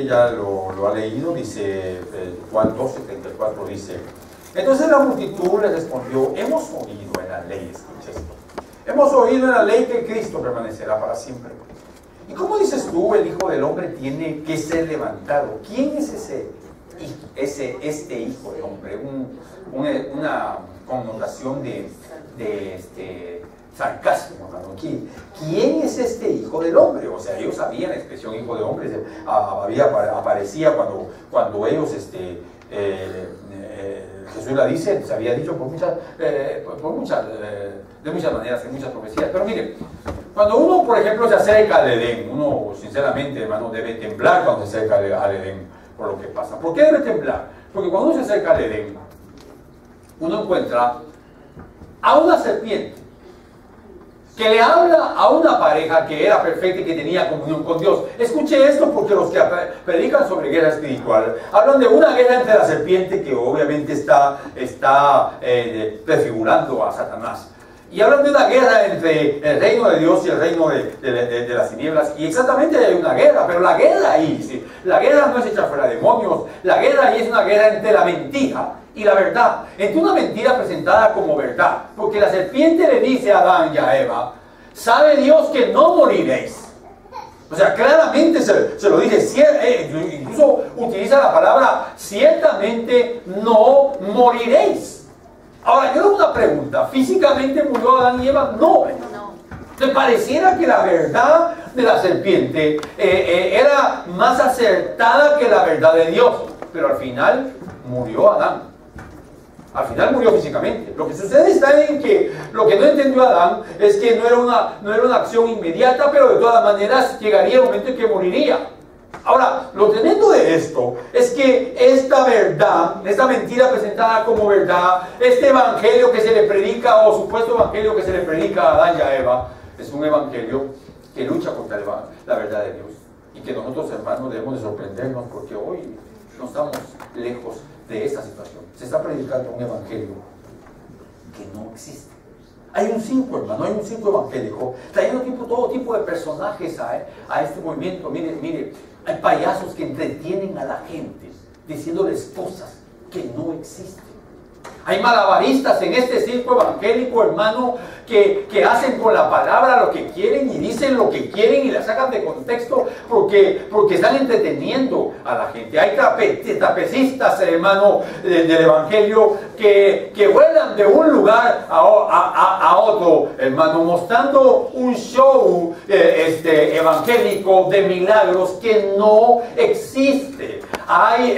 ya lo ha leído, dice Juan 12:34, dice: entonces la multitud le respondió: hemos oído en la ley, escucha esto, hemos oído en la ley que Cristo permanecerá para siempre. ¿Y cómo dices tú, el Hijo del Hombre tiene que ser levantado? ¿Quién es este Hijo del Hombre? Una connotación de sarcasmo, hermano. ¿Quién es este Hijo del Hombre? O sea, ellos sabían la expresión Hijo de Hombre, aparecía cuando ellos, Jesús la dice, se había dicho de muchas maneras, en muchas profecías. Pero miren, cuando uno, por ejemplo, se acerca al Edén, uno, sinceramente, hermano, debe temblar cuando se acerca al Edén por lo que pasa. ¿Por qué debe temblar? Porque cuando uno se acerca al Edén, uno encuentra a una serpiente que le habla a una pareja que era perfecta y que tenía comunión con Dios. Escuche esto, porque los que predican sobre guerra espiritual hablan de una guerra entre la serpiente, que obviamente está prefigurando a Satanás, y hablan de una guerra entre el reino de Dios y el reino de las tinieblas. Y exactamente hay una guerra, pero la guerra ahí, ¿sí? La guerra no es echar fuera demonios, la guerra ahí es una guerra entre la mentira y la verdad, entre una mentira presentada como verdad, porque la serpiente le dice a Adán y a Eva: sabe Dios que no moriréis. O sea, claramente se lo dice, incluso utiliza la palabra ciertamente no moriréis. Ahora, yo hago una pregunta: ¿físicamente murió Adán y Eva? No. ¿Te pareciera que la verdad de la serpiente era más acertada que la verdad de Dios? Pero al final murió Adán. Al final murió físicamente. Lo que sucede está en que lo que no entendió Adán es que no era una acción inmediata, pero de todas maneras llegaría el momento en que moriría. Ahora, lo tremendo de esto es que esta verdad, esta mentira presentada como verdad, este evangelio que se le predica, o supuesto evangelio que se le predica a Adán y a Eva, es un evangelio que lucha contra la verdad de Dios. Y que nosotros, hermanos, debemos de sorprendernos, porque hoy no estamos lejos de esta situación. Se está predicando un evangelio que no existe. Hay un circo, hermano, hay un circo evangélico trayendo todo tipo de personajes a este movimiento. Mire, hay payasos que entretienen a la gente diciéndoles cosas que no existen. Hay malabaristas en este circo evangélico, hermano, que hacen con la palabra lo que quieren y dicen lo que quieren y la sacan de contexto porque están entreteniendo a la gente. Hay trapecistas, hermano, del evangelio que vuelan de un lugar a otro, hermano, mostrando un show evangélico de milagros que no existe. Hay,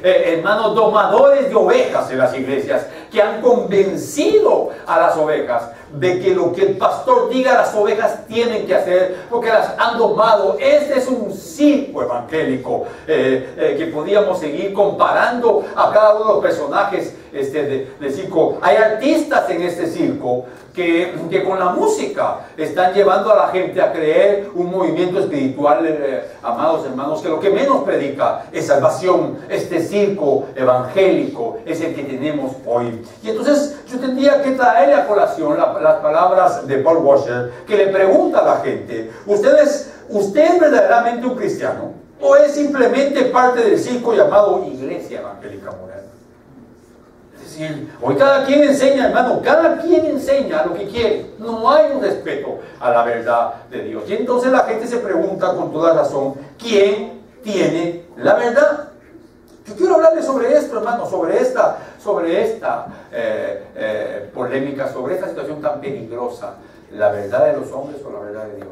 hermanos, domadores de ovejas en las iglesias que han convencido a las ovejas de que lo que el pastor diga las ovejas tienen que hacer, porque las han domado. Este es un circo evangélico que podíamos seguir comparando a cada uno de los personajes del circo. Hay artistas en este circo que con la música están llevando a la gente a creer un movimiento espiritual, amados hermanos, que lo que menos predica es salvación. Este circo evangélico es el que tenemos hoy. Y entonces yo tendría que traerle a colación las palabras de Paul Washer, que le pregunta a la gente: ¿usted es verdaderamente un cristiano? ¿O es simplemente parte del circo llamado Iglesia Evangélica Moderna? Es decir, hoy cada quien enseña, hermano, cada quien enseña lo que quiere. No hay un respeto a la verdad de Dios. Y entonces la gente se pregunta con toda razón: ¿quién tiene la verdad? Yo quiero hablarles sobre esto, hermano, sobre esta polémica, sobre esta situación tan peligrosa: la verdad de los hombres o la verdad de Dios.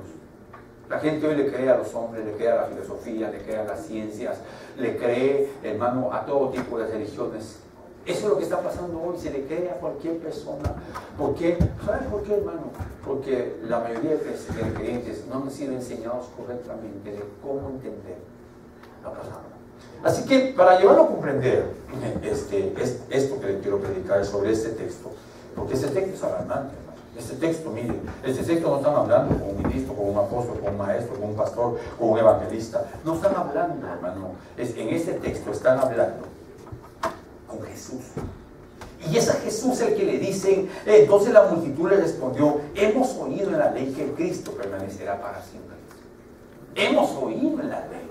La gente hoy le cree a los hombres, le cree a la filosofía, le cree a las ciencias, le cree, hermano, a todo tipo de religiones. Eso es lo que está pasando hoy, se le cree a cualquier persona. ¿Por qué? ¿Sabes por qué, hermano? Porque la mayoría de creyentes no han sido enseñados correctamente de cómo entender la palabra. Así que para llevarlo a comprender esto que le quiero predicar sobre este texto, porque este texto es alarmante, hermano. Este texto, mire, este texto no están hablando con un ministro, con un apóstol, con un maestro, con un pastor, con un evangelista. No están hablando, hermano. En este texto están hablando con Jesús. Y es a Jesús el que le dicen. Entonces la multitud le respondió: hemos oído en la ley que Cristo permanecerá para siempre. Hemos oído en la ley.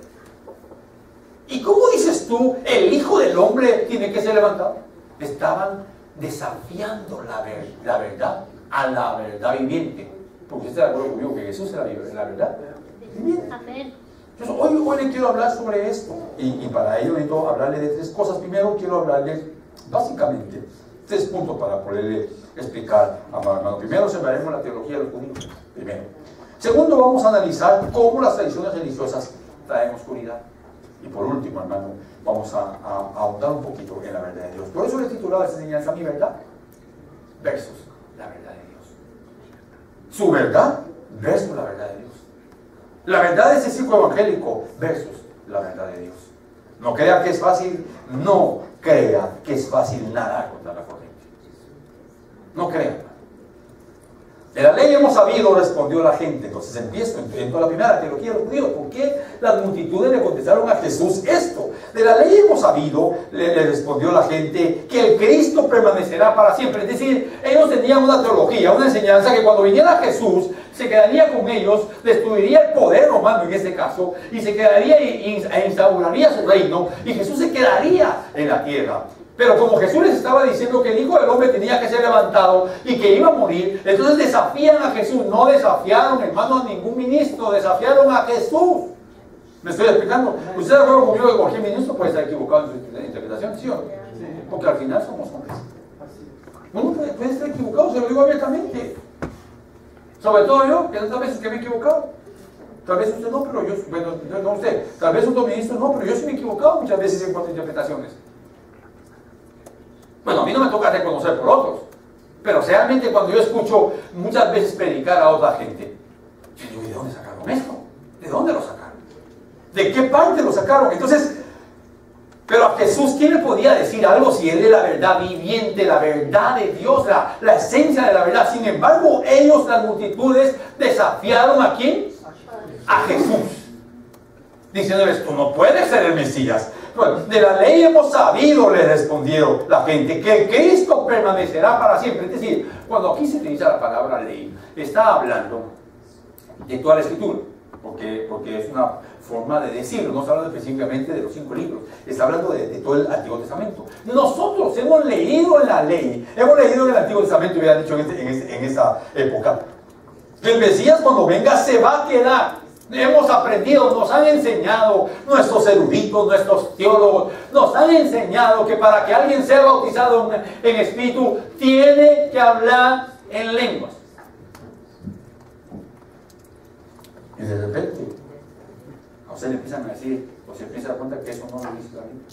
¿Y cómo dices tú, el Hijo del Hombre tiene que ser levantado? Estaban desafiando la verdad a la verdad viviente. Porque usted está de acuerdo conmigo que Jesús es la verdad viviente. Amén. Entonces, hoy le quiero hablar sobre esto. Y para ello necesito hablarle de tres cosas. Primero quiero hablarle básicamente 3 puntos para poderle explicar, amado hermano. Primero, observaremos la teología de los judíos. Primero. Segundo, vamos a analizar cómo las tradiciones religiosas traen oscuridad. Y por último, hermano, vamos a ahondar un poquito en la verdad de Dios. Por eso le he titulado esta enseñanza Mi verdad versus la verdad de Dios. Su verdad versus la verdad de Dios. La verdad de ese ciclo evangélico versus la verdad de Dios. No crea que es fácil, no crea que es fácil nadar contra la corriente. No crea. De la ley hemos sabido, respondió la gente. Entonces empiezo en toda la primera teología de los judíos. ¿Por qué las multitudes le contestaron a Jesús esto? De la ley hemos sabido, le respondió la gente, que el Cristo permanecerá para siempre. Es decir, ellos tenían una teología, una enseñanza que cuando viniera Jesús se quedaría con ellos, destruiría el poder romano en este caso, y se quedaría e instauraría su reino, y Jesús se quedaría en la tierra. Pero como Jesús les estaba diciendo que el Hijo del Hombre tenía que ser levantado y que iba a morir, entonces desafían a Jesús. No desafiaron, hermano, a ningún ministro, desafiaron a Jesús. ¿Me estoy explicando? ¿Usted de acuerdo conmigo que cualquier ministro puede estar equivocado en su interpretación? ¿Sí o no? Porque al final somos hombres. Uno puede estar equivocado, se lo digo abiertamente. Sobre todo yo, que tantas veces que me he equivocado. Tal vez usted no, pero yo, bueno, no usted. Tal vez otro ministro no, pero yo sí me he equivocado muchas veces en cuanto a interpretaciones. Bueno, a mí no me toca reconocer por otros, pero realmente cuando yo escucho muchas veces predicar a otra gente, yo digo, ¿de dónde sacaron esto? ¿De dónde lo sacaron? ¿De qué parte lo sacaron? Entonces, pero a Jesús, ¿quién le podía decir algo si Él es la verdad viviente, la verdad de Dios, la esencia de la verdad? Sin embargo, ellos, las multitudes, desafiaron ¿a quién? A Jesús, diciéndoles, tú no puedes ser el Mesías. De la ley hemos sabido, le respondieron la gente, que Cristo permanecerá para siempre. Es decir, cuando aquí se utiliza la palabra ley, está hablando de toda la Escritura, porque es una forma de decirlo, no está hablando específicamente de los 5 libros, está hablando de todo el Antiguo Testamento. Nosotros hemos leído en la ley, hemos leído en el Antiguo Testamento, hubiera dicho en esa época, que el Mesías cuando venga se va a quedar. Hemos aprendido, nos han enseñado nuestros eruditos, nuestros teólogos, nos han enseñado que para que alguien sea bautizado en espíritu, tiene que hablar en lenguas. Y de repente, a usted le empiezan a decir, o se empieza a dar cuenta que eso no lo dice la Biblia.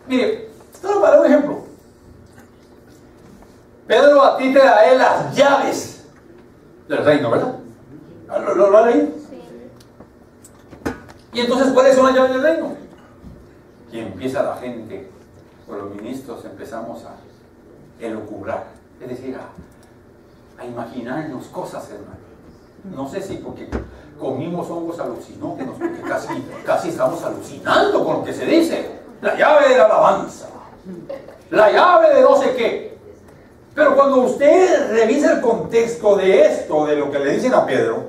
Mire, solo para un ejemplo. Pedro a ti te daré las llaves del reino, ¿verdad? ¿Lo ha leído? Sí. Y entonces, ¿cuáles son las llaves del reino? Y empieza la gente, o los ministros empezamos a elucubrar, es decir, a imaginarnos cosas, hermano. No sé si porque comimos hongos alucinógenos, porque casi estamos alucinando con lo que se dice. La llave de la alabanza, la llave de no sé qué. Pero cuando usted revisa el contexto de esto, de lo que le dicen a Pedro,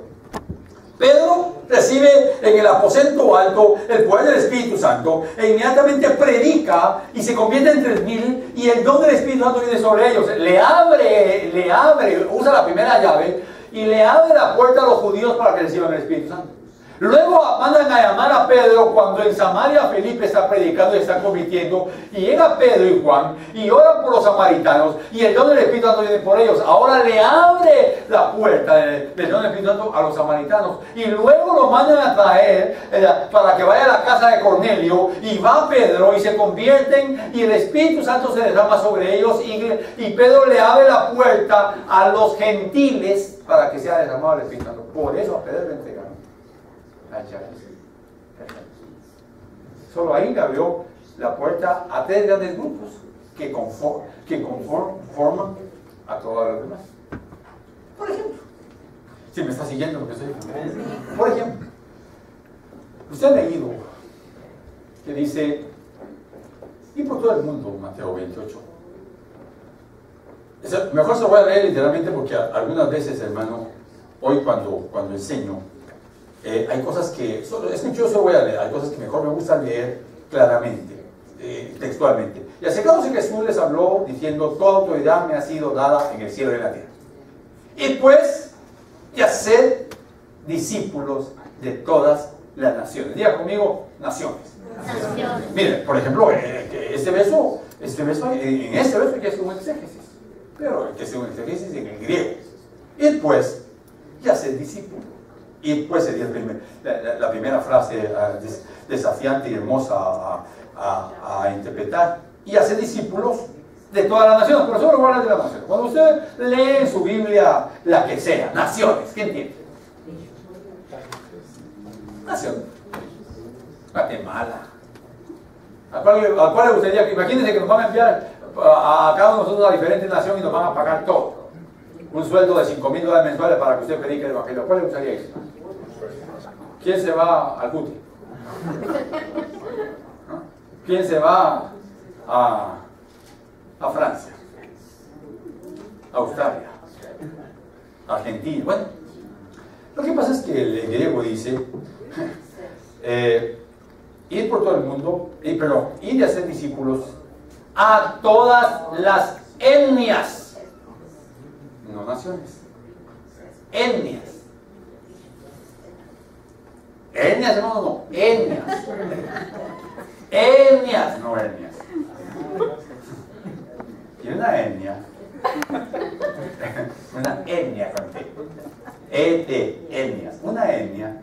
Pedro recibe en el aposento alto el poder del Espíritu Santo e inmediatamente predica y se convierte en 3,000 y el don del Espíritu Santo viene sobre ellos. Le abre, usa la primera llave y le abre la puerta a los judíos para que reciban el Espíritu Santo. Luego mandan a llamar a Pedro cuando en Samaria Felipe está predicando y está convirtiendo, y llega Pedro y Juan y oran por los samaritanos y el don del Espíritu Santo viene por ellos. Ahora le abre la puerta del don del Espíritu Santo a los samaritanos y luego lo mandan a traer para que vaya a la casa de Cornelio, y va Pedro y se convierten y el Espíritu Santo se derrama sobre ellos y Pedro le abre la puerta a los gentiles para que sea derramado el Espíritu Santo. Por eso a Pedro le entregaron las llaves. Solo ahí le abrió la puerta a 3 grandes grupos que conforman a todos los demás. Por ejemplo, si me está siguiendo lo que estoy diciendo. Por ejemplo, usted ha leído que dice, y por todo el mundo, Mateo 28. Mejor se lo voy a leer literalmente porque algunas veces, hermano, hoy cuando enseño, hay cosas que, es que yo solo voy a leer, hay cosas que mejor me gusta leer claramente, textualmente. Y acercándose Jesús les habló diciendo: toda autoridad me ha sido dada en el cielo y en la tierra. Y pues, y hacer discípulos de todas las naciones. Diga conmigo, naciones. Naciones. Miren, por ejemplo, este verso, en este verso hay que hacer un exégesis, pero hay que hacer un exégesis en el griego. Y pues, y hacer discípulos. Y pues sería la primera frase desafiante y hermosa a interpretar. Y hacer discípulos de todas las naciones. Pero solo voy a hablar de las naciones. Cuando usted lee en su Biblia la que sea, naciones, ¿qué entiende? Nación. Guatemala. ¿A cuál le gustaría? Imagínense que nos van a enviar a cada uno de nosotros a diferentes naciones y nos van a pagar todo. Un sueldo de $5,000 mensuales para que usted predique el evangelio. ¿A cuál le gustaría ir? ¿Quién se va al Guti? ¿No? ¿Quién se va a Francia? A Australia, Argentina? Bueno, lo que pasa es que el griego dice ir por todo el mundo, ir y hacer discípulos a todas las etnias, no naciones, etnias. Etnias, hermano, no, etnias. Etnias, no etnias. Y una etnia, una etnia con T, etnias. Una etnia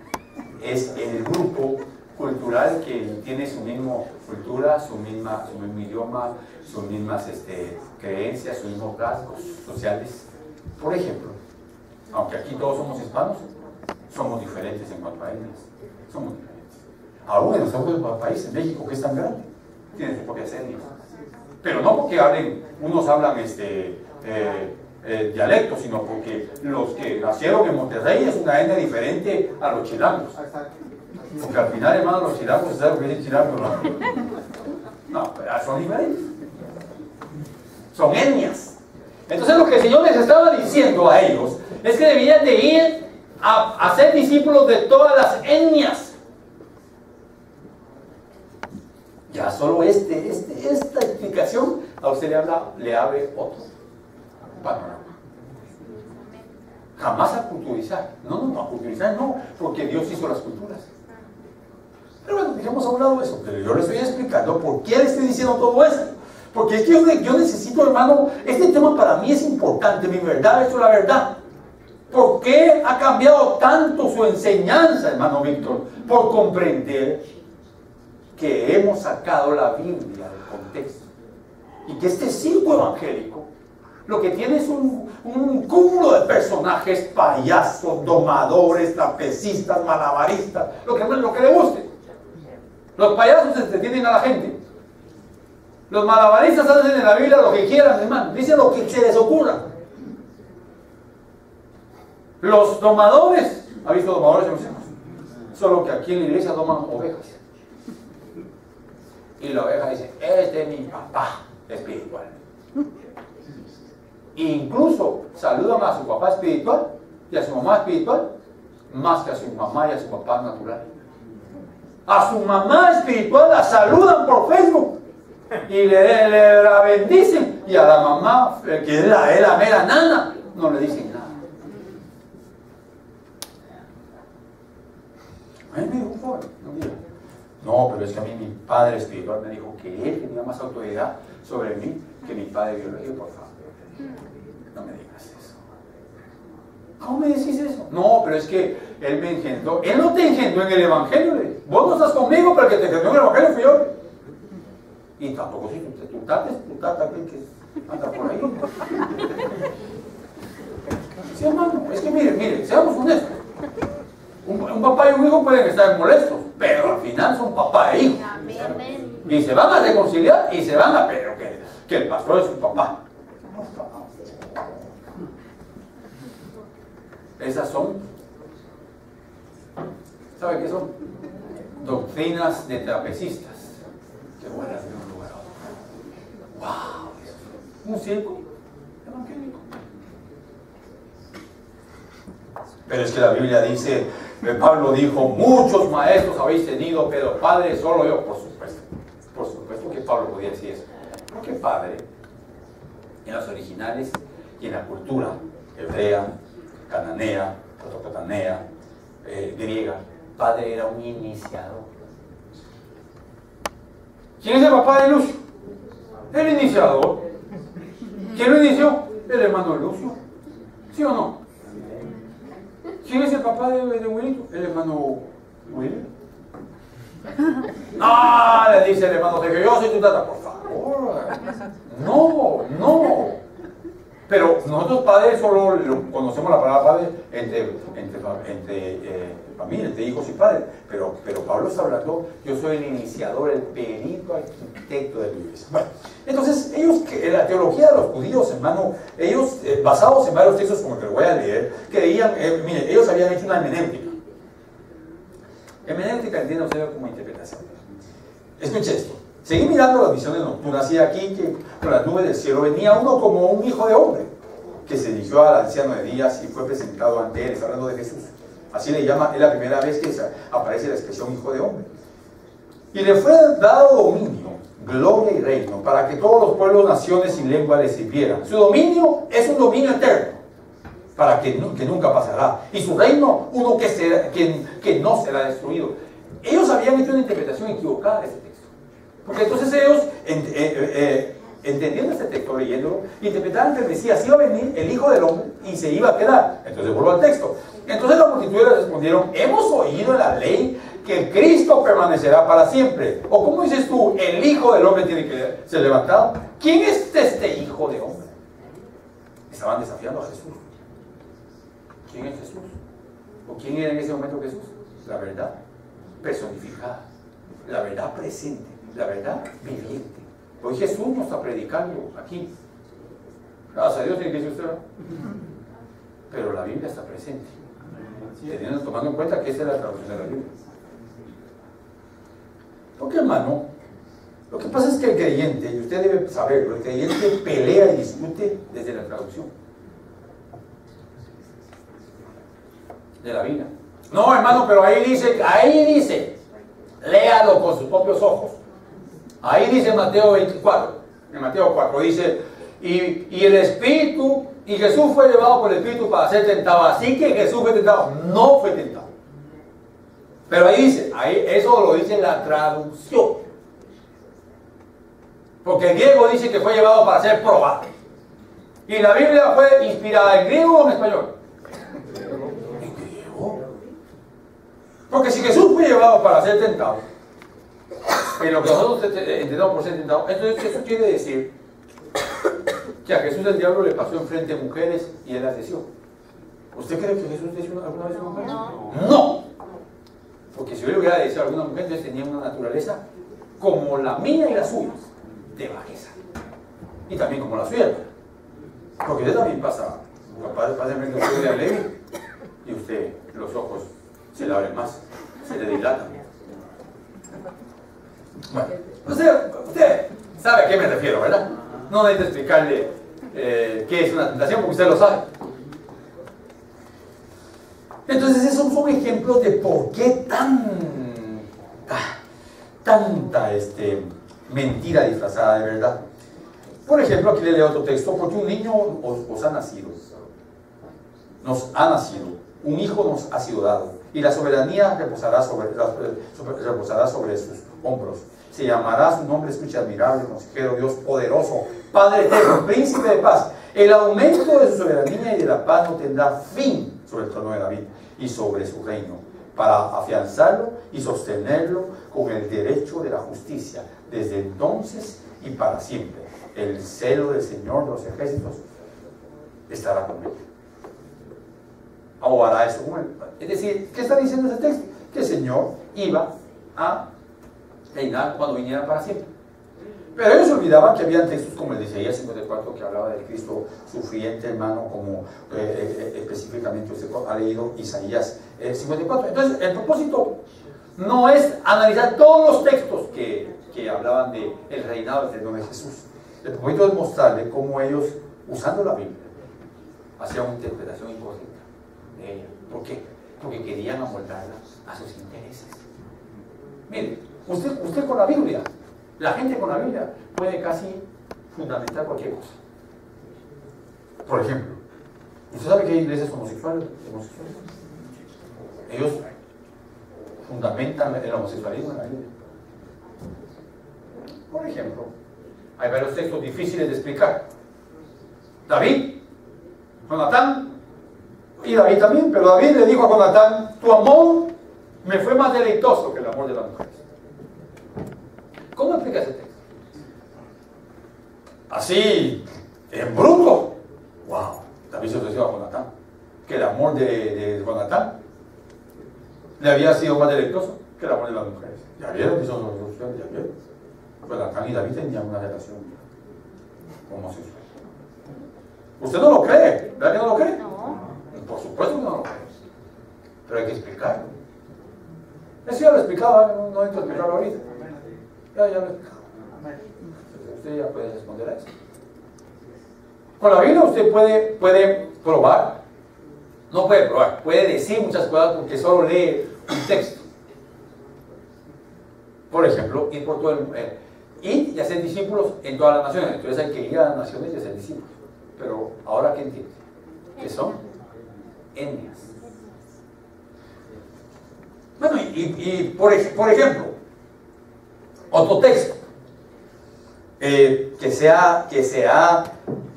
es el grupo cultural que tiene su misma cultura, su mismo idioma, sus mismas creencias, sus mismos rasgos sociales. Por ejemplo, aunque aquí todos somos hispanos, somos diferentes en cuanto a etnias. Somos diferentes. Aún en los otros países, México, que es tan grande, tiene sus propias etnias. Pero no porque unos hablan dialectos, sino porque los que nacieron en Monterrey es una etnia diferente a los chilangos. Porque al final, hermano, los chilangos, ¿sabes lo que dicen chilangos? No, pero son diferentes. Son etnias. Entonces lo que el Señor les estaba diciendo a ellos es que debían de ir a ser discípulos de todas las etnias. Ya solo esta explicación a usted le abre otro panorama. Jamás a culturizar. No, a culturizar no, porque Dios hizo las culturas. Pero bueno, dejemos a un lado eso. Pero yo le estoy explicando por qué le estoy diciendo todo eso. Porque es que yo necesito, hermano, este tema para mí es importante, mi verdad, esto es la verdad. ¿Por qué ha cambiado tanto su enseñanza, hermano Víctor? Por comprender que hemos sacado la Biblia del contexto. Y que este circo evangélico lo que tiene es un cúmulo de personajes, payasos, domadores, trapecistas, malabaristas, lo que le guste. Los payasos entretienen a la gente. Los malabaristas hacen en la Biblia lo que quieran, hermano. Dicen lo que se les ocurra. Los domadores, ¿ha visto domadores en los hijos? Solo que aquí en la iglesia doman ovejas. Y la oveja dice: este es mi papá espiritual. E incluso saludan a su papá espiritual y a su mamá espiritual más que a su mamá y a su papá natural. A su mamá espiritual la saludan por Facebook y le la bendicen, y a la mamá, que es la mera nana, no le dicen nada. A mí me dijo un joven, no, pero es que a mí mi padre espiritual me dijo que él tenía más autoridad sobre mí que mi padre biológico. Por favor, no me digas eso. ¿Cómo me decís eso? No, pero es que él me engendró. Él no te engendró en el evangelio. Vos no estás conmigo, pero el que te engendró en el evangelio fui yo. Y tampoco si tu tata que anda por ahí. Sí, hermano, es que mire, seamos honestos. Un papá y un hijo pueden estar molestos, pero al final son papá e hijo. Y se van a reconciliar y se van a, pero que el pastor es su papá. Esas son, ¿sabe qué son? Doctrinas de trapecistas que vuelan de un lugar a otro. ¡Wow! Un circo evangélico. Pero es que la Biblia dice, Pablo dijo, muchos maestros habéis tenido, pero padre solo yo. Por supuesto que Pablo podía decir eso. Porque padre, en los originales y en la cultura hebrea, cananea, protocotanea, griega, padre era un iniciador. ¿Quién es el papá de Lucio? El iniciador. ¿Quién lo inició? El hermano de Lucio. ¿Sí o no? ¿Quién es el papá de Wilito? El hermano Willy. No, le dice el hermano Sergio, yo soy tu tata, por favor. No. Pero nosotros padres solo conocemos la palabra padre entre familia, entre hijos y padres. Pero Pablo está hablando, yo soy el iniciador, el perito arquitecto de la iglesia. Bueno, entonces ellos, la teología de los judíos, hermano, ellos, basados en varios textos como que lo voy a leer, creían, mire, ellos habían hecho una hermenéutica. Hermenéutica entiende usted como interpretación. Escuche esto. Seguí mirando las visiones nocturnas y aquí que con las nubes del cielo venía uno como un hijo de hombre que se dirigió al anciano de días y fue presentado ante él. Está hablando de Jesús. Así le llama, es la primera vez que aparece la expresión hijo de hombre. Y le fue dado dominio, gloria y reino para que todos los pueblos, naciones y lenguas le sirvieran. Su dominio es un dominio eterno para que nunca pasará. Y su reino, uno que no será destruido. Ellos habían hecho una interpretación equivocada de este texto. Porque entonces ellos, entendiendo este texto, leyéndolo, interpretaban que el Mesías iba a venir, el Hijo del Hombre, y se iba a quedar. Entonces vuelvo al texto. Entonces la multitud le respondieron, hemos oído en la ley que Cristo permanecerá para siempre. O como dices tú, el Hijo del Hombre tiene que ser levantado. ¿Quién es este Hijo de Hombre? Estaban desafiando a Jesús. ¿Quién es Jesús? ¿O quién era en ese momento Jesús? La verdad personificada, la verdad presente, la verdad viviente. Hoy Jesús nos está predicando aquí. Gracias a Dios tiene que decir usted, ¿no? Pero la Biblia está presente, tomando en cuenta que esa es la traducción de la Biblia. Porque, hermano, lo que pasa es que el creyente, y usted debe saberlo, el creyente pelea y discute desde la traducción de la Biblia. No, hermano, pero ahí dice, léalo con sus propios ojos. Ahí dice Mateo 24, en Mateo 4 dice, y el Espíritu, y Jesús fue llevado por el Espíritu para ser tentado. Así que Jesús fue tentado, no fue tentado. Pero ahí dice, eso lo dice la traducción. Porque el griego dice que fue llevado para ser probado. Y la Biblia fue inspirada en griego o en español. En griego. Porque si Jesús fue llevado para ser tentado, en lo que nosotros entendemos por ser tentado, entonces eso quiere decir que a Jesús el diablo le pasó enfrente mujeres y él las deseó. ¿Usted cree que Jesús deseó alguna vez a una mujer? No. Porque si yo le hubiera deseado a alguna mujer, entonces tenía una naturaleza como la mía y la suya, de bajeza. Y también como la suya. Porque usted también pasa en el estudio de Levi y usted, los ojos se le abren más, se le dilatan. Bueno, usted sabe a qué me refiero, ¿verdad? No necesito explicarle qué es una tentación, porque usted lo sabe. Entonces esos son ejemplos de por qué tanta mentira disfrazada de verdad. Por ejemplo, aquí le leo otro texto, porque un niño os ha nacido, nos ha nacido, un hijo nos ha sido dado, y la soberanía reposará sobre sus hombros. Se llamará su nombre, escucha, admirable, consejero, Dios poderoso, Padre eterno, príncipe de paz. El aumento de su soberanía y de la paz no tendrá fin sobre el trono de David y sobre su reino, para afianzarlo y sostenerlo con el derecho de la justicia, desde entonces y para siempre. El celo del Señor de los ejércitos estará con él. O hará eso con él. Es decir, ¿qué está diciendo ese texto? Que el Señor iba a reinar cuando viniera para siempre. Pero ellos olvidaban que había textos como el de Isaías 54 que hablaba del Cristo sufriente, hermano, como específicamente usted ha leído Isaías 54. Entonces, el propósito no es analizar todos los textos que hablaban del reinado eterno de Jesús. El propósito es mostrarle cómo ellos, usando la Biblia, hacían una interpretación incorrecta de ella. ¿Por qué? Porque querían amoldarla a sus intereses. Mire, usted con la Biblia, la gente con la Biblia puede casi fundamentar cualquier cosa. Por ejemplo, ¿usted sabe que hay iglesias homosexuales? Ellos fundamentan el homosexualismo en la Biblia. Por ejemplo, hay varios textos difíciles de explicar. David, Jonatán, y David también, pero David le dijo a Jonatán: tu amor me fue más deleitoso que el amor de las mujeres. ¿Cómo explica ese texto? Así, en bruto. Wow, David se ofreció a Jonatán, que el amor de Jonatán le había sido más deleitoso que el amor de las mujeres. ¿Ya vieron que son los dos? ¿Ya vieron? Jonatán y David tenían una relación homosexual. ¿Usted no lo cree? ¿Verdad que no lo cree? No. Por supuesto que no lo cree. Pero hay que explicarlo. Eso ya lo explicaba, no necesito explicarlo ahorita. Ya lo he explicado. Usted ya puede responder a eso. Con la Biblia usted puede probar. No puede probar, puede decir muchas cosas porque solo lee un texto. Por ejemplo, ir por todo el mundo. Ir y hacer discípulos en todas las naciones. Entonces hay que ir a las naciones y hacer discípulos. Pero ahora, ¿qué entiende? ¿Qué son? Etnias. Bueno, por ejemplo, otro texto que se ha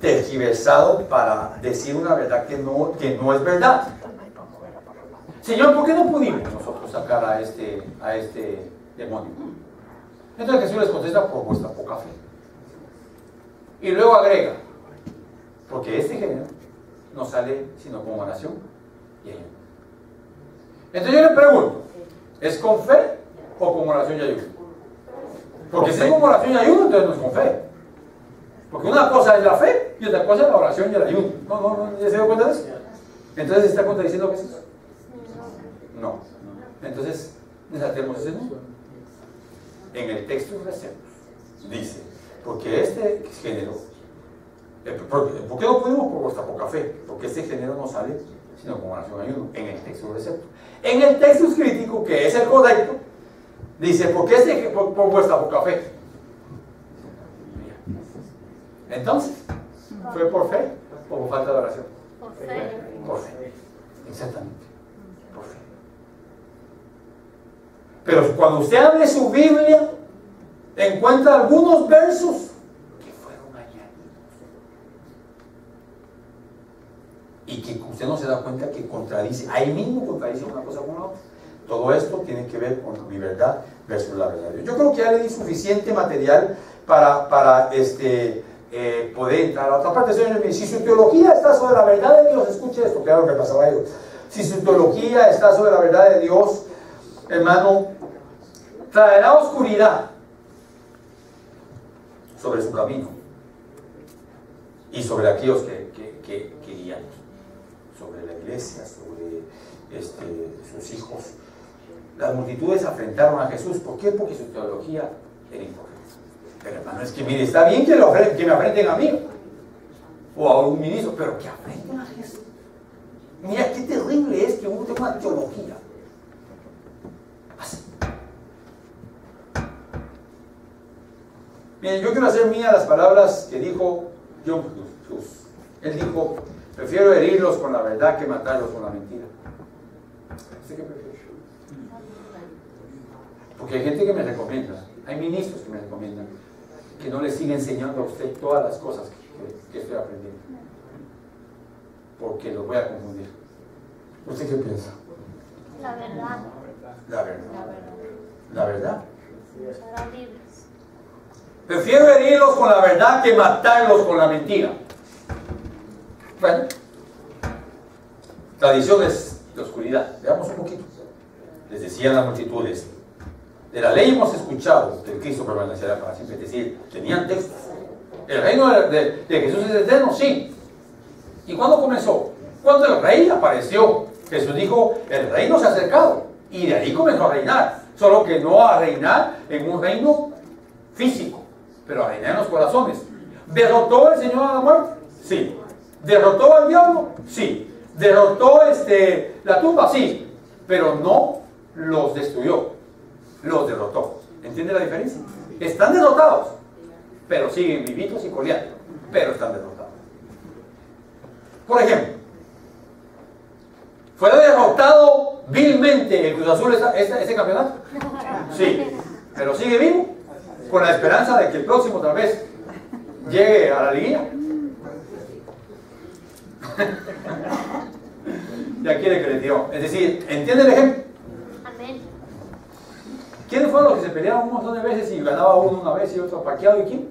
tergiversado para decir una verdad que no es verdad. Señor, ¿por qué no pudimos nosotros sacar a este demonio? Entonces Jesús les contesta: por vuestra poca fe. Y luego agrega: porque este género no sale sino como oración y ayuno. Entonces yo le pregunto: ¿es con fe o con oración y ayuno? Porque si es con oración y ayuno, entonces no es con fe. Porque una cosa es la fe y otra cosa es la oración y el ayuno. No, ¿ya se dio cuenta de eso? Entonces, ¿está contradiciendo Jesús? No. Entonces, desatemos ese no. En el texto recento dice: porque este género, ¿por qué no pudimos? Por vuestra poca fe. Porque este género no sale sino con oración y ayuno. En el texto recento. En el texto crítico, que es el correcto, dice: porque por vuestra poca fe. Entonces, ¿fue por fe o por falta de oración? Por fe. Por fe. Exactamente. Por fe. Pero cuando usted abre su Biblia, encuentra algunos versos que fueron añadidos. Y que usted no se da cuenta que contradice, ahí mismo contradice una cosa con la otra. Todo esto tiene que ver con mi verdad versus la verdad de Dios. Yo creo que ya le di suficiente material para poder entrar a la otra parte. Señor, si su teología está sobre la verdad de Dios, escuche esto, que era lo que pasaba yo. Si su teología está sobre la verdad de Dios, hermano, traerá oscuridad sobre su camino y sobre aquellos que guían, sobre la iglesia, sobre sus hijos. Las multitudes afrentaron a Jesús. ¿Por qué? Porque su teología era incorrecta. Pero hermano, es que mire, está bien que me afrenten a mí o a un ministro, pero que afrenten a Jesús. Mira qué terrible es que uno tenga una teología así. Miren, yo quiero hacer mías las palabras que dijo John Hus. Él dijo: prefiero herirlos con la verdad que matarlos con la mentira. ¿Usted qué prefiere? Porque hay gente que me recomienda, hay ministros que me recomiendan que no le siga enseñando a usted todas las cosas que estoy aprendiendo, porque los voy a confundir. ¿Usted qué piensa? La verdad. La verdad. La verdad. Serán libres. Prefiero herirlos con la verdad que matarlos con la mentira. Bueno, tradiciones de oscuridad. Veamos un poquito. Les decían las multitudes: de la ley hemos escuchado que el Cristo permanecerá para siempre. Es decir, tenían textos. ¿El reino de Jesús es eterno? Sí. ¿Y cuándo comenzó? Cuando el rey apareció. Jesús dijo: el reino se ha acercado. Y de ahí comenzó a reinar. Solo que no a reinar en un reino físico, pero a reinar en los corazones. ¿Derrotó el Señor a la muerte? Sí. ¿Derrotó al diablo? Sí. Derrotó la tumba, sí, pero no los destruyó, los derrotó. ¿Entiende la diferencia? Están derrotados, pero siguen vivitos y coleando, pero están derrotados. Por ejemplo, ¿fue derrotado vilmente el Cruz Azul ese campeonato? Sí, pero sigue vivo, con la esperanza de que el próximo tal vez llegue a la liguilla. Ya quiere que le tiró. Es decir, ¿entiende el ejemplo? Amén. ¿Quiénes fueron los que se peleaban un montón de veces y ganaba uno una vez y otro Pacquiao y quién?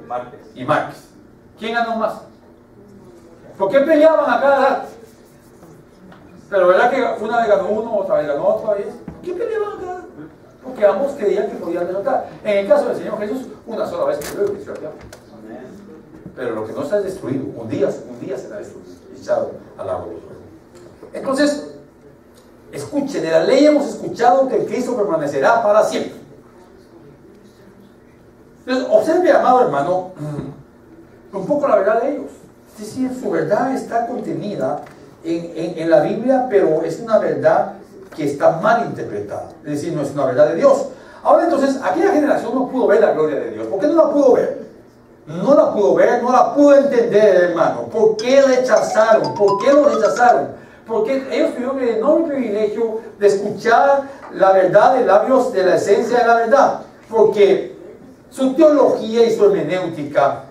Márquez. Y Márquez. ¿Quién ganó más? ¿Por qué peleaban a cada edad? Pero ¿verdad que una vez ganó uno, otra vez ganó otra vez? ¿Por qué peleaban a cada edad? Porque ambos creían que podían derrotar. En el caso del Señor Jesús, una sola vez que luego venció al diablo. Pero lo que no está es destruido, un día será destruido, echado al agua del fuego. Entonces, escuchen, de la ley hemos escuchado que el Cristo permanecerá para siempre. Entonces, observe, amado hermano, un poco la verdad de ellos. Es decir, su verdad está contenida en la Biblia, pero es una verdad que está mal interpretada. Es decir, no es una verdad de Dios. Ahora entonces, aquella generación no pudo ver la gloria de Dios. ¿Por qué no la pudo ver? No la pudo ver, no la pudo entender, hermano. ¿Por qué rechazaron? ¿Por qué lo rechazaron? Porque ellos tuvieron el enorme privilegio de escuchar la verdad de labios de la esencia de la verdad. Porque su teología y su hermenéutica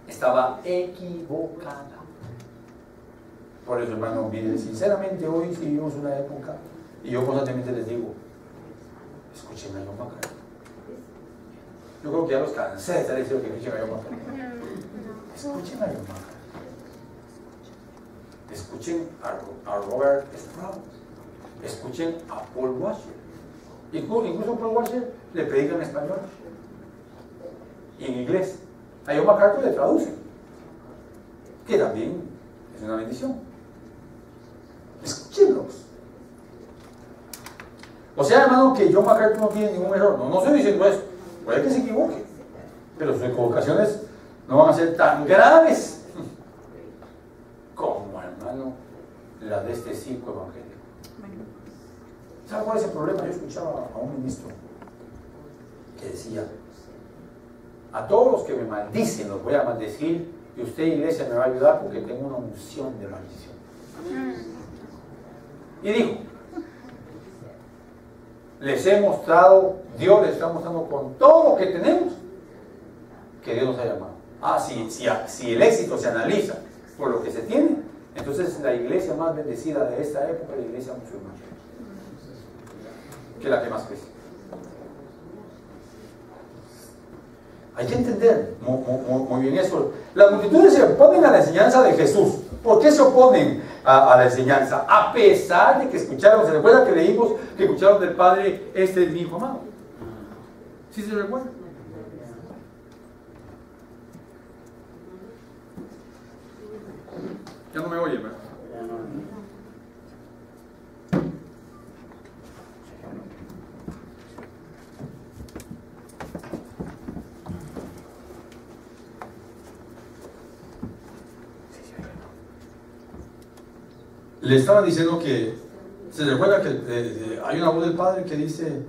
estaba equivocada. Por eso, hermano, miren, sinceramente hoy sí vivimos una época, y yo constantemente les digo, escuchen a John MacArthur. Yo creo que ya los cansé de estar diciendo que escuchen a John MacArthur. Escuchen a John MacArthur. Escuchen a Robert Sproul. Escuchen a Paul Washer. Incluso Paul Washer le predica en español y en inglés. A John MacArthur le traducen, que también es una bendición. Escúchenlos. O sea, hermano, que John MacArthur no tiene ningún error. No estoy diciendo eso. Puede que se equivoque, pero sus equivocaciones no van a ser tan graves como, hermano, la de este circo evangélico. ¿Sabe cuál es el problema? Yo escuchaba a un ministro que decía: a todos los que me maldicen los voy a maldecir, y usted, iglesia, me va a ayudar porque tengo una unción de maldición. Y dijo: les he mostrado, Dios les está mostrando con todo lo que tenemos, que Dios nos ha llamado. Si el éxito se analiza por lo que se tiene, entonces la iglesia más bendecida de esta época es la iglesia musulmana, que es la que más crece. Hay que entender muy bien eso. Las multitudes se oponen a la enseñanza de Jesús. ¿Por qué se oponen a la enseñanza? A pesar de que escucharon, ¿se recuerda que leímos que escucharon del Padre, este es mi hijo amado? ¿Sí se recuerda? Ya no me oye, ¿verdad? Le estaba diciendo que se recuerda que hay una voz del Padre que dice,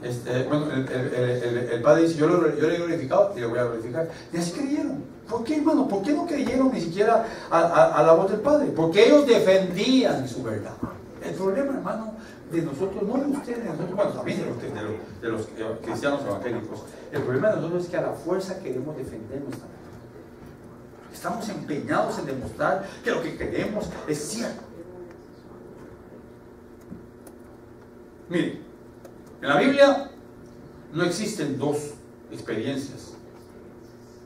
el Padre dice: yo le he glorificado y le voy a glorificar. Y así creyeron. ¿Por qué, hermano? ¿Por qué no creyeron ni siquiera a la voz del Padre? Porque ellos defendían su verdad. El problema, hermano, de nosotros, no de ustedes, de nosotros, bueno, también de los cristianos evangélicos, el problema de nosotros es que a la fuerza queremos defender nuestra verdad. Estamos empeñados en demostrar que lo que queremos es cierto. Mire, en la Biblia no existen dos experiencias.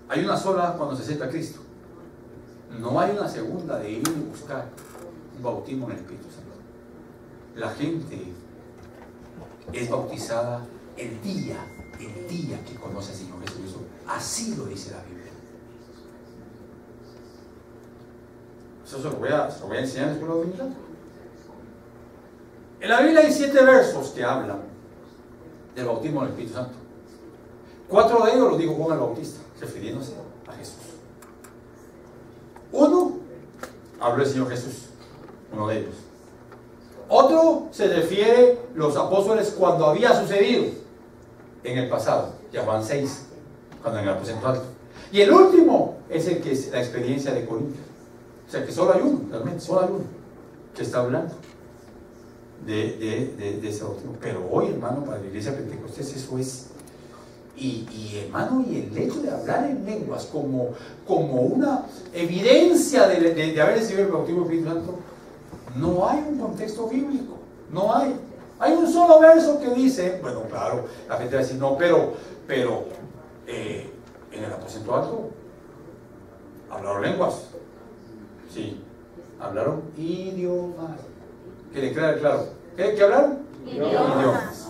Hay una sola cuando se acepta a Cristo. No hay una segunda de ir y buscar un bautismo en el Espíritu Santo. La gente es bautizada el día que conoce al Señor Jesucristo. Así lo dice la Biblia. Eso se lo voy a enseñar en la escuela dominical. En la Biblia hay 7 versos que hablan del bautismo del Espíritu Santo. 4 de ellos los dijo Juan el Bautista, refiriéndose a Jesús. Uno habló el Señor Jesús, uno de ellos. Otro se refiere los apóstoles cuando había sucedido en el pasado, ya Juan 6, cuando en el aposento alto. Y el último es el que es la experiencia de Corintios. O sea que solo hay uno, realmente, solo hay uno que está hablando de ese último. Pero hoy, hermano, para la iglesia Pentecostés eso es. Y hermano, y el hecho de hablar en lenguas como una evidencia de haber recibido el bautismo del Espíritu Santo, no hay un contexto bíblico, no hay. Hay un solo verso que dice, bueno, claro, la gente va a decir, no, pero en el aposento alto hablaron lenguas, sí, hablaron idiomas. Que le quede claro, ¿qué hablaron? Idiomas.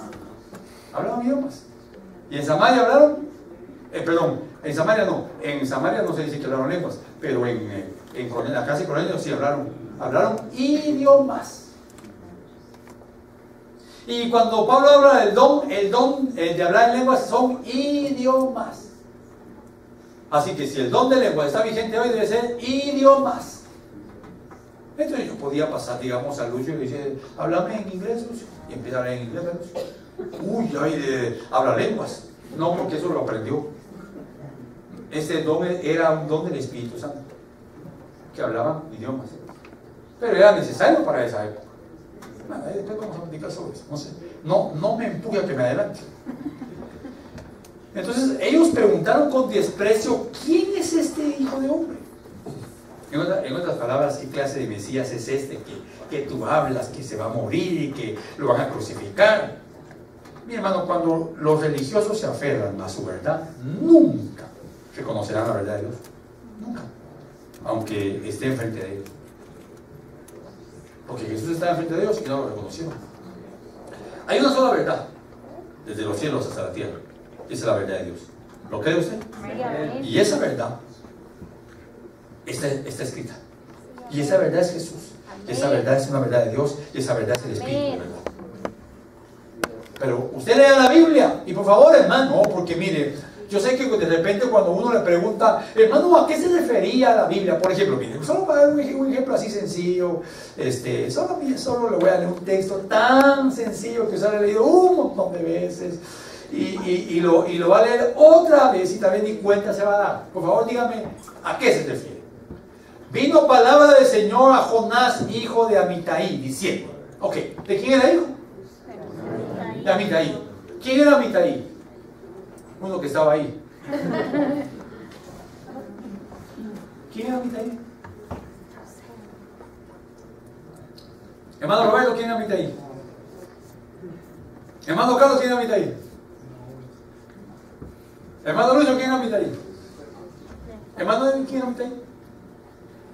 Hablaron idiomas. ¿Y en Samaria hablaron? Perdón, en Samaria no se dice que hablaron lenguas, pero en la casa de Cornelio sí hablaron idiomas. Y cuando Pablo habla del don, el don de hablar en lenguas son idiomas. Así que si el don de lenguas está vigente hoy, debe ser idiomas. Entonces yo podía pasar, digamos, a Lucio y le decía, háblame en inglés, Lucio. Y empieza a hablar en inglés, Lucio. Uy, habla lenguas. No, porque eso lo aprendió. Este don era un don del Espíritu Santo, que hablaban idiomas. Pero era necesario para esa época. Bueno, después vamos a platicar sobre eso. No sé. No me empuje a que me adelante. Entonces ellos preguntaron con desprecio, ¿quién es este hijo de hombre? En otras palabras, ¿qué clase de Mesías es este que tú hablas que se va a morir y que lo van a crucificar? Mi hermano, cuando los religiosos se aferran a su verdad, nunca reconocerán la verdad de Dios. Nunca. Aunque esté enfrente de ellos. Porque Jesús estaba enfrente de Dios y no lo reconocieron. Hay una sola verdad, desde los cielos hasta la tierra. Esa es la verdad de Dios. ¿Lo cree usted? Y esa verdad está escrita. Y esa verdad es Jesús. Y esa verdad es una verdad de Dios. Y esa verdad es el Espíritu, ¿verdad? Pero usted lea la Biblia. Y por favor, hermano, porque mire, yo sé que de repente cuando uno le pregunta, hermano, ¿a qué se refería la Biblia? Por ejemplo, mire, solo para dar un ejemplo así sencillo, solo le voy a leer un texto tan sencillo que usted lo ha leído un montón de veces. Y lo va a leer otra vez y también ni cuenta se va a dar. Por favor, dígame, ¿a qué se refiere? Vino palabra del Señor a Jonás, hijo de Amitai, diciendo, ok, ¿de quién era hijo? De Amitai. ¿Quién era Amitai? Uno que estaba ahí. ¿Quién era Amitai? Hermano Roberto, ¿quién era Amitai? Hermano Carlos, ¿quién era Amitai? Hermano Lucio, ¿quién era Amitai? Hermano David, ¿quién era Amitai?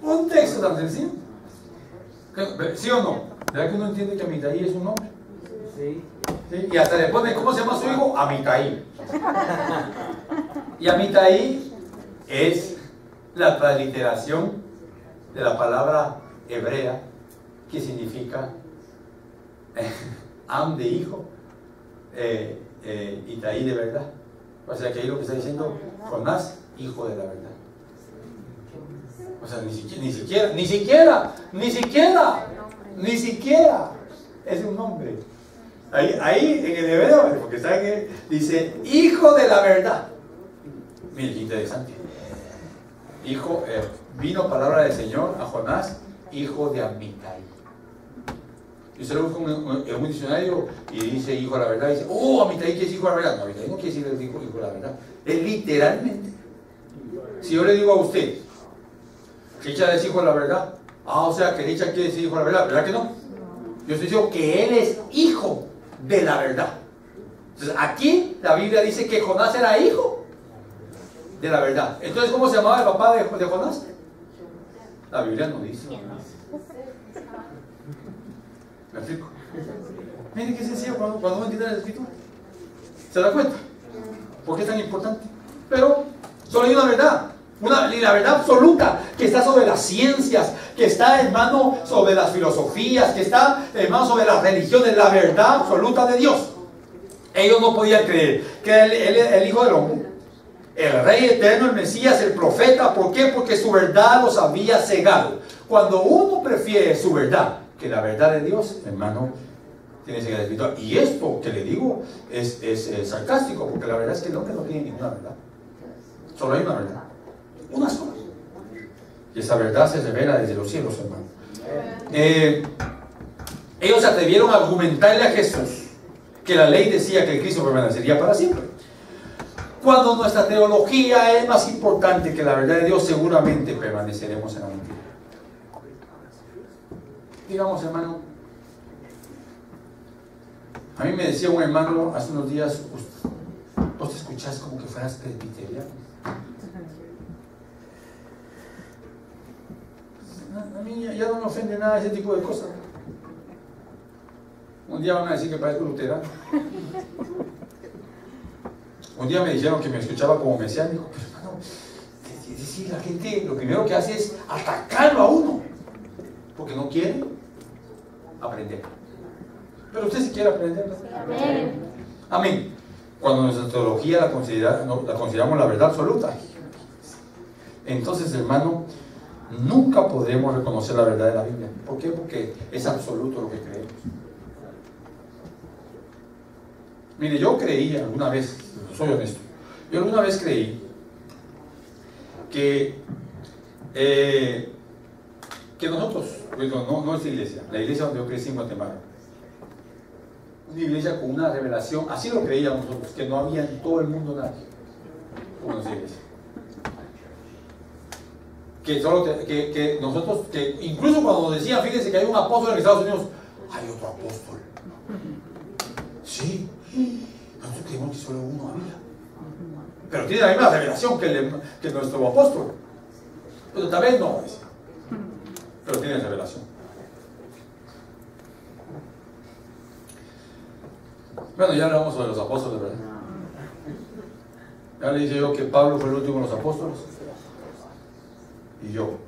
Un texto tan sencillo. ¿Sí o no? ¿Verdad que uno entiende que Amitai es un nombre? Sí. ¿Sí? Y hasta le pone, ¿cómo se llama su hijo? Amitai. Y Amitai es la transliteración de la palabra hebrea que significa Am de hijo, Itaí de verdad. O sea que ahí lo que está diciendo Jonás, hijo de la verdad. O sea, ni siquiera es un nombre. Ahí en el hebreo, porque está dice hijo de la verdad. Mire qué interesante. Hijo, vino palabra del Señor a Jonás, hijo de Amitai. Y usted lo busca en un diccionario y dice hijo de la verdad, y dice, Amitai quiere decir hijo de la verdad. No, Amitai no quiere decir hijo de la verdad. Es literalmente. Si yo le digo a usted, Richard es hijo de la verdad, o sea que Richard quiere decir hijo de la verdad, ¿verdad que no? Yo estoy diciendo que él es hijo de la verdad. Entonces aquí la Biblia dice que Jonás era hijo de la verdad. Entonces, ¿cómo se llamaba el papá de Jonás? La Biblia no dice. ¿Me explico? Miren qué sencillo cuando uno entiende la escritura. ¿Se da cuenta? ¿Por qué es tan importante? Pero solo hay una verdad. La verdad absoluta que está sobre las ciencias, que está, hermano, sobre las filosofías, que está, hermano, sobre las religiones, la verdad absoluta de Dios. Ellos no podían creer que era el Hijo del Hombre, el Rey eterno, el Mesías, el profeta. ¿Por qué? Porque su verdad los había cegado. Cuando uno prefiere su verdad que la verdad de Dios, hermano, tiene que ser espiritual. Y esto que le digo es sarcástico, porque la verdad es que el hombre no tiene ninguna verdad. Solo hay una verdad. Una sola. Y esa verdad se revela desde los cielos, hermano. Ellos se atrevieron a argumentarle a Jesús que la ley decía que el Cristo permanecería para siempre. Cuando nuestra teología es más importante que la verdad de Dios, seguramente permaneceremos en la mentira. Digamos, hermano, a mí me decía un hermano hace unos días, vos te escuchás como que fueras presbiteriano. A mí ya no me ofende nada ese tipo de cosas. Un día van a decir que parezco luterano. Un día me dijeron que me escuchaba como mesiánico. Pero hermano, decir, la gente lo primero que hace es atacarlo a uno, porque no quiere aprender. Pero usted sí quiere aprender, ¿no? Amén. Amén. Cuando nuestra teología la consideramos la verdad absoluta, entonces, hermano, nunca podremos reconocer la verdad de la Biblia. ¿Por qué? Porque es absoluto lo que creemos. Mire, yo creí alguna vez, soy honesto, yo alguna vez creí que nosotros, no esta iglesia, la iglesia donde yo crecí en Guatemala, una iglesia con una revelación, así lo creíamos nosotros, que no había en todo el mundo nadie como nuestra iglesia. Que nosotros, que incluso cuando nos decían, fíjense que hay un apóstol en Estados Unidos, hay otro apóstol. Sí, nosotros creemos que solo uno había. Pero tiene la misma revelación que nuestro apóstol. Pero tal vez no, pero tiene revelación. Bueno, ya hablamos sobre los apóstoles, ¿verdad? Ya le dije yo que Pablo fue el último de los apóstoles. Y yo.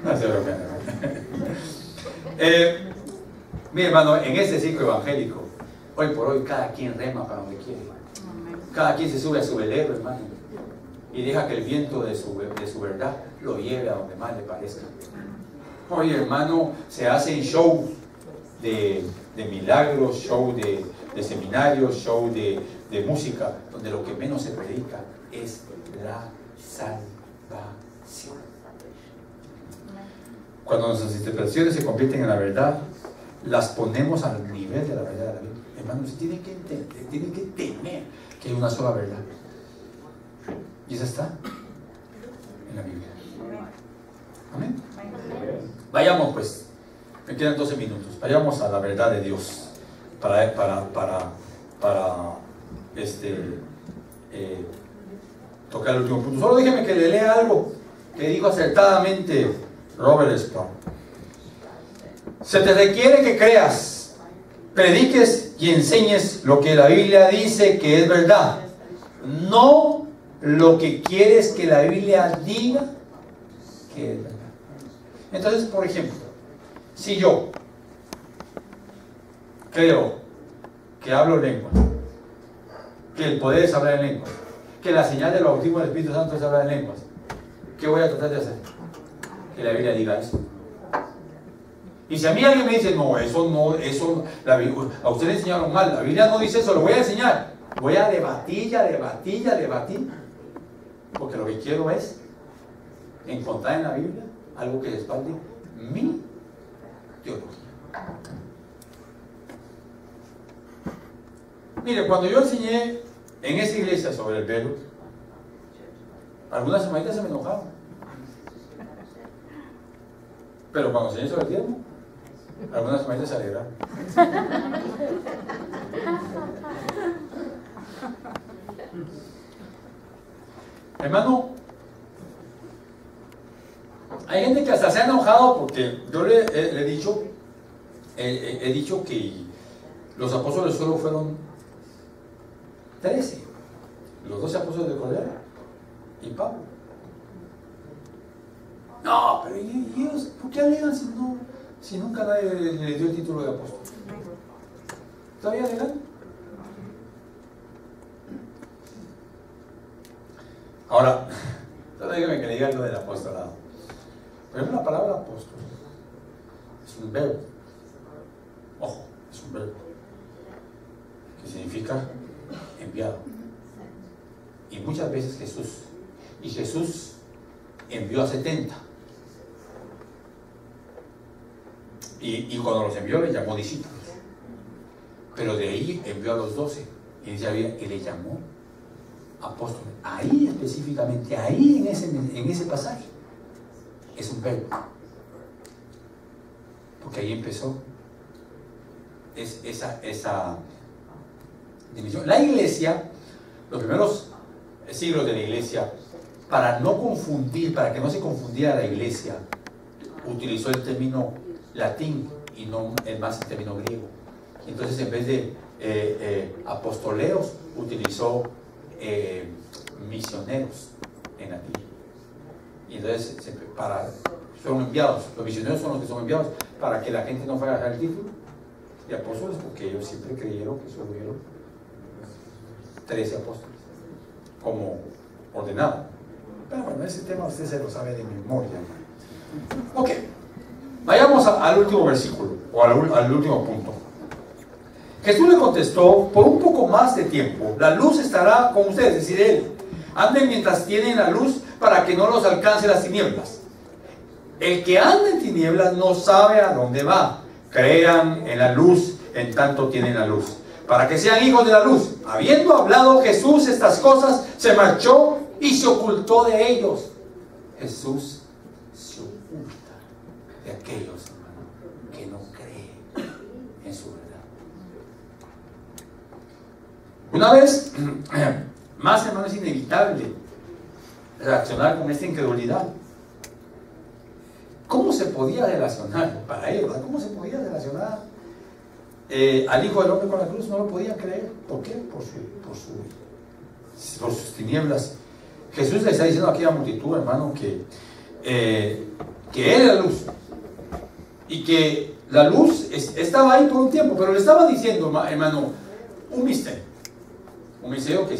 No se bromean. Mi hermano, en este ciclo evangélico, hoy por hoy cada quien rema para donde quiere. Cada quien se sube a su velero, hermano, y deja que el viento de su verdad lo lleve a donde más le parezca. Hoy, hermano, se hacen shows de milagros, show de seminarios, show de música, donde lo que menos se predica es la salvación. Cuando nuestras interpretaciones se convierten en la verdad, las ponemos al nivel de la verdad de la Biblia. Hermanos, tienen que entender, tienen que temer que hay una sola verdad. Y esa está en la Biblia. Amén. Vayamos pues, me quedan 12 minutos, vayamos a la verdad de Dios para tocar el último punto. Solo déjeme que le lea algo que dijo acertadamente Robert Sproul. Se te requiere que creas, prediques y enseñes lo que la Biblia dice que es verdad, no lo que quieres que la Biblia diga que es verdad. Entonces, por ejemplo, si yo creo que hablo lengua, que el poder es hablar en lenguas, que la señal del bautismo del Espíritu Santo es hablar en lenguas, ¿qué voy a tratar de hacer? Que la Biblia diga eso. Y si a mí alguien me dice, no, a usted le enseñaron mal, la Biblia no dice eso, lo voy a enseñar. Voy a debatir, porque lo que quiero es encontrar en la Biblia algo que respalde mi teología. Mire, cuando yo enseñé en esa iglesia sobre el velo, algunas hermanitas se me enojaron. Pero cuando enseñé sobre el diezmo, algunas hermanitas se alegraron. Hermano, hay gente que hasta se ha enojado porque yo le he dicho que los apóstoles solo fueron 13, los 12 apóstoles de Cordero y Pablo. No, pero ¿y ellos por qué alegan si nunca nadie le dio el título de apóstol? ¿Todavía alegan? Ahora, dígame que le diga algo del apostolado. Pero la palabra apóstol es un verbo. Ojo, es un verbo que significa enviado. Y muchas veces Jesús envió a 70. Y cuando los envió, les llamó discípulos. Pero de ahí envió a los 12. Y le llamó apóstoles. Ahí específicamente, ahí en ese pasaje, es un verbo. Porque ahí empezó esa división. La iglesia, los primeros siglos de la iglesia, para que no se confundiera la iglesia, utilizó el término latín y no el término griego. Entonces, en vez de apostoleos, utilizó misioneros en latín. Y entonces son enviados. Los misioneros son los que son enviados para que la gente no fuera a dejar el título de apóstoles, porque ellos siempre creyeron que solo hubieron 13 apóstoles como ordenado. Pero bueno, ese tema usted se lo sabe de memoria. Ok, vayamos al último versículo, o al último punto. Jesús le contestó: por un poco más de tiempo la luz estará con ustedes, es decir, Él. Anden mientras tienen la luz, para que no los alcance las tinieblas. El que anda en tinieblas no sabe a dónde va. Crean en la luz en tanto tienen la luz, para que sean hijos de la luz. Habiendo hablado Jesús estas cosas, se marchó y se ocultó de ellos. Jesús se oculta de aquellos, hermano, que no creen en su verdad. Una vez más, hermano, es inevitable reaccionar con esta incredulidad. ¿Cómo se podía relacionar para ellos? ¿Verdad? ¿Cómo se podía relacionar al Hijo del Hombre con la cruz? No lo podían creer. ¿Por qué? Por sus tinieblas. Jesús le está diciendo aquí a la multitud, hermano, que Él es la luz. Y que la luz estaba ahí por un tiempo, pero le estaba diciendo, hermano, un misterio. Un misterio que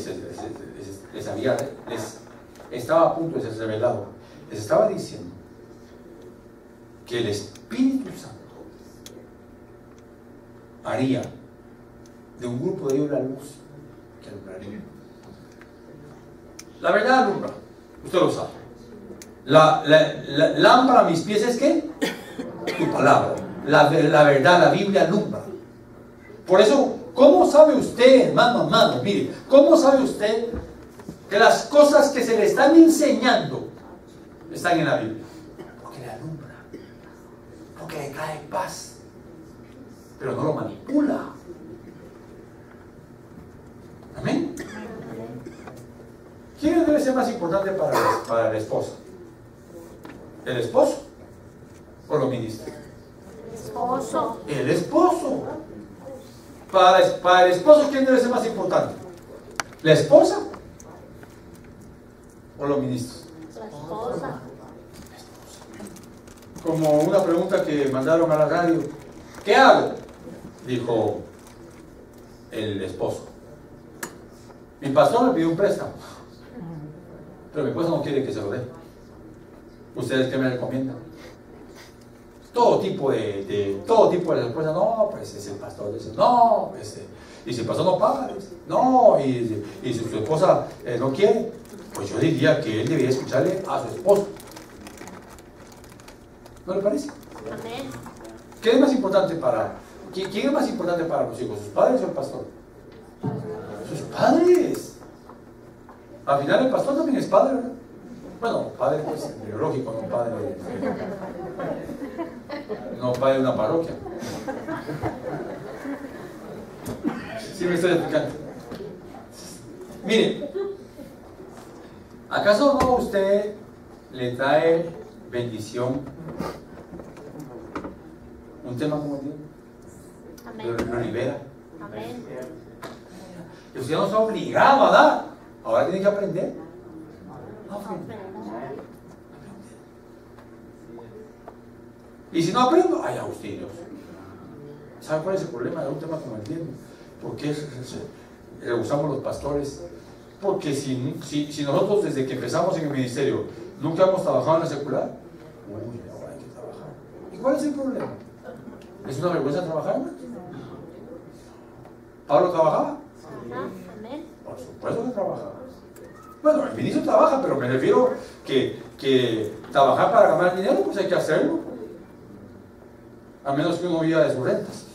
les estaba a punto de ser revelado. Les estaba diciendo que el Espíritu Santo haría de un grupo de ellos la luz que alumbraría. La verdad alumbra, usted lo sabe. La lámpara a mis pies es ¿qué? Tu palabra. La verdad, la Biblia alumbra. Por eso, ¿cómo sabe usted, hermano, mire, cómo sabe usted que las cosas que se le están enseñando están en la Biblia? Porque le alumbra, porque le trae paz, pero no lo manipula. Amén. ¿Quién debe ser más importante para la esposa? ¿El esposo o los ministros? El esposo. El esposo. Para el esposo, ¿quién debe ser más importante? ¿La esposa o los ministros? La esposa. Como una pregunta que mandaron a la radio: ¿qué hago? Dijo el esposo: mi pastor me pidió un préstamo, pero mi esposa no quiere que se lo dé. ¿Ustedes qué me recomiendan? Todo tipo de respuestas. No, pues es el pastor. Dice, no, pues, y si el pastor no paga, dice, no, y si su esposa no quiere, pues yo diría que él debería escucharle a su esposo. ¿No le parece? Amén. ¿Quién es más importante quién es más importante para los hijos? ¿Sus padres o el pastor? Sus padres. Al final el pastor también es padre, ¿verdad? Bueno, padre pues biológico, no padre de una parroquia. ¿Sí me estoy explicando? Mire, ¿acaso no a usted le trae bendición un tema como Dios? Amén. Lo libera. Amén. Y usted no está obligado a dar. Ahora tiene que aprender. No aprende. Y si no aprendo, ay, Agustín, ¿sabe cuál es el problema de un tema como el diezmo? ¿Por qué rehusamos los pastores? Porque si nosotros desde que empezamos en el ministerio ¿Nunca hemos trabajado en la secular? Uy, no, hay que trabajar. ¿Y cuál es el problema? ¿Es una vergüenza trabajar? ¿Pablo trabajaba? Ajá. Amén. Por supuesto que trabajaba. Bueno, el ministro trabaja, pero me refiero que trabajar para ganar dinero, pues hay que hacerlo. A menos que uno viva de sus rentas.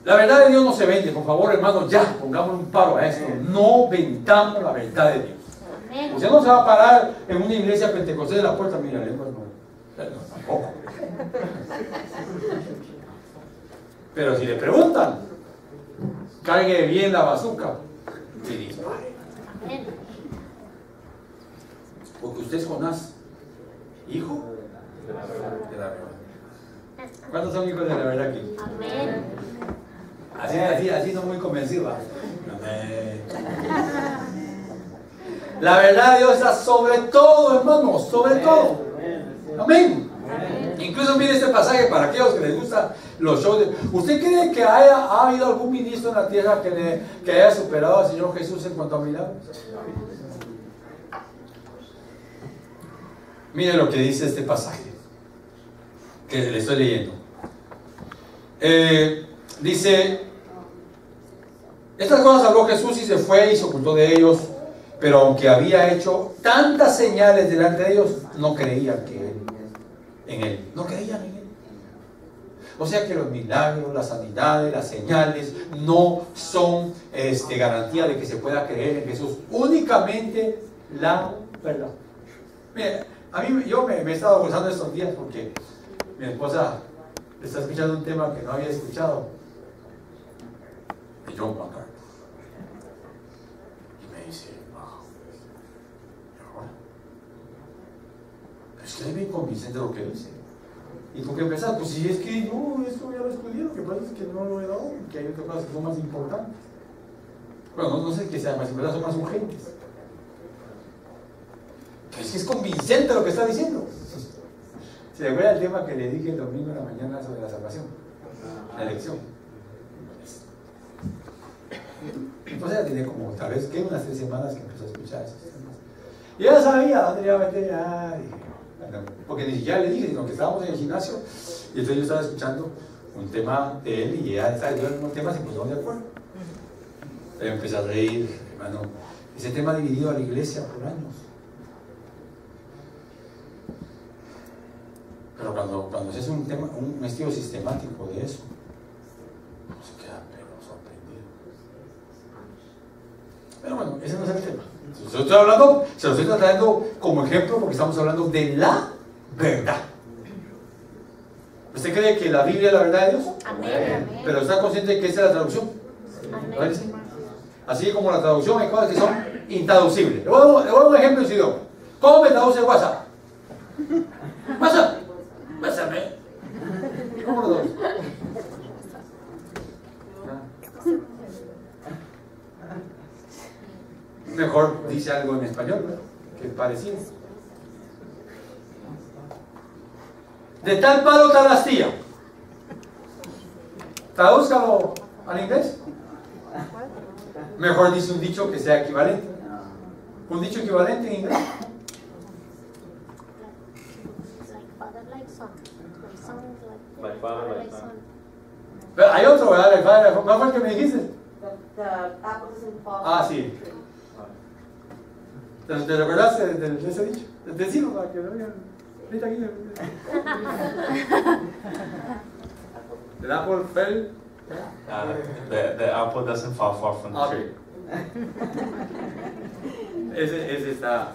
La verdad de Dios no se vende. Por favor, hermanos, ya, pongamos un paro a esto. No vendamos la verdad de Dios. Amén. Usted no se va a parar en una iglesia pentecostés de la puerta, mira, lenguas no, tampoco. Pero si le preguntan, cargue bien la bazuca y dispare. Amén. Porque usted es Jonás, hijo De la verdad. de la verdad. ¿Cuántos son hijos de la verdad aquí? Amén. Así no muy convencido. Amén. La verdad de Dios está sobre todo, hermanos, sobre todo. Amén. Incluso mire este pasaje para aquellos que les gustan los shows. ¿Usted cree que ha habido algún ministro en la tierra que haya superado al Señor Jesús en cuanto a milagros? Mire lo que dice este pasaje que le estoy leyendo. Dice: estas cosas habló Jesús y se fue y se ocultó de ellos, pero aunque había hecho tantas señales delante de ellos, no creían en él. No creían en él. O sea que los milagros, las sanidades, las señales no son garantía de que se pueda creer en Jesús. Únicamente la verdad. Mire, a mí yo me he estado gozando estos días porque mi esposa está escuchando un tema que no había escuchado, de John MacArthur. Y me dice: wow, ¿y ahora? Es que es bien convincente lo que dice. ¿Y con qué empezar? Pues si es que no, esto ya lo estudié, lo que pasa es que no lo he dado, que hay otras cosas que son más importantes. Bueno, no sé que sea más importante, son más urgentes. Pero es que es convincente lo que está diciendo. ¿Se acuerda el tema que le dije el domingo en la mañana sobre la salvación? La elección. Entonces ya tiene como tal vez que unas 3 semanas que empezó a escuchar esos temas. Y ya sabía dónde iba a meter, porque ni siquiera le dije, sino que estábamos en el gimnasio y entonces yo estaba escuchando un tema de él y ella estaba diciendo el mismo tema, se pusieron de acuerdo. Pero empecé a reír, hermano. Ese tema ha dividido a la iglesia por años. Pero cuando se hace un tema, un estudio sistemático de eso, se queda pero sorprendido. Pero bueno, ese no es el tema. Se lo estoy trayendo como ejemplo porque estamos hablando de la verdad. ¿Usted cree que la Biblia es la verdad de Dios? Amén. Pero está consciente de que esa es la traducción. Amén. Así como la traducción hay cosas que son intraducibles. Le voy a dar un ejemplo en su idioma. ¿Cómo me traduce WhatsApp? WhatsApp. Bésame. ¿Cómo lo doy? Mejor dice algo en español, ¿no? Que es parecido. De tal palo, tal astilla. Tradúzcalo al inglés. Mejor dice un dicho que sea equivalente. Un dicho equivalente en inglés. Like father, like son. Pero hay otro, ¿verdad? ¿Cuál fue el que me dijiste? The apple doesn't fall. Ah, sí. ¿Te recuerdas de ese dicho? Decirlo para que lo vean. Ahorita aquí. El apple fell. The apple doesn't fall far from the tree. Ese está.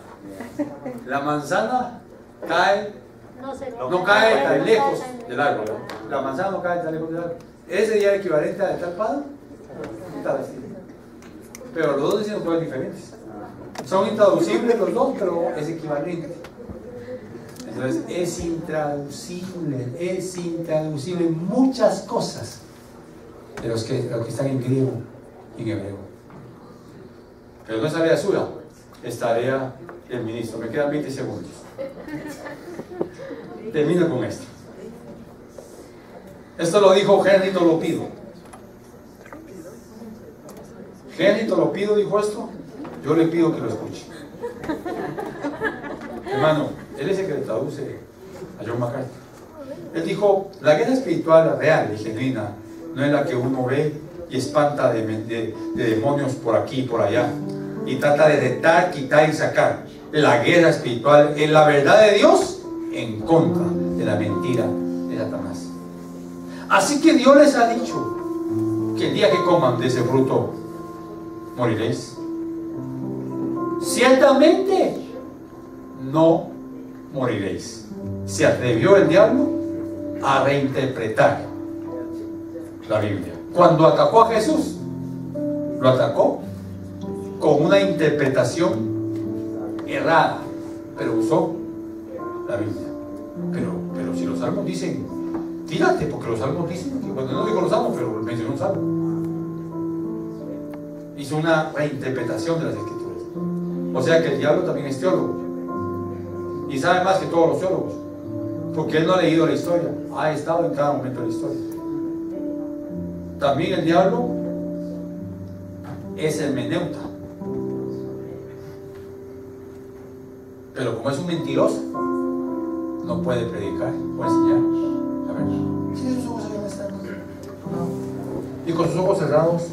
La manzana cae, No no cae tan lejos del árbol. La manzana no cae tan lejos del árbol. Ese sería el equivalente a tal palo, tal astilla. Pero los dos dicen cosas diferentes. Son intraducibles los dos, pero es equivalente. Entonces es intraducible muchas cosas de los que están en griego y en hebreo. Pero no es tarea suya, es tarea del ministro. Me quedan 20 segundos. Termino con esto. Esto lo dijo Henry Tolopido. Henry Tolopido dijo esto. Yo le pido que lo escuche. Hermano, él es el que le traduce a John MacArthur. Él dijo, la guerra espiritual real y genuina no es la que uno ve y espanta de demonios por aquí y por allá y trata de retar, quitar y sacar. La guerra espiritual es la verdad de Dios en contra de la mentira de Satanás. Así que Dios les ha dicho que el día que coman de ese fruto moriréis. Ciertamente no moriréis. Se atrevió el diablo a reinterpretar la Biblia. Cuando atacó a Jesús, lo atacó con una interpretación errada, pero usó la Biblia. Pero si los salmos dicen, tírate, porque los salmos dicen, que cuando no digo los salmos, pero mencionó un salmo, hizo una reinterpretación de las escrituras. O sea que el diablo también es teólogo y sabe más que todos los teólogos, porque él no ha leído la historia, ha estado en cada momento de la historia. También el diablo es hermeneuta, pero como es un mentiroso, no puede predicar o enseñar. A ver, ¿tiene sus ojos cerrados? Y con sus ojos cerrados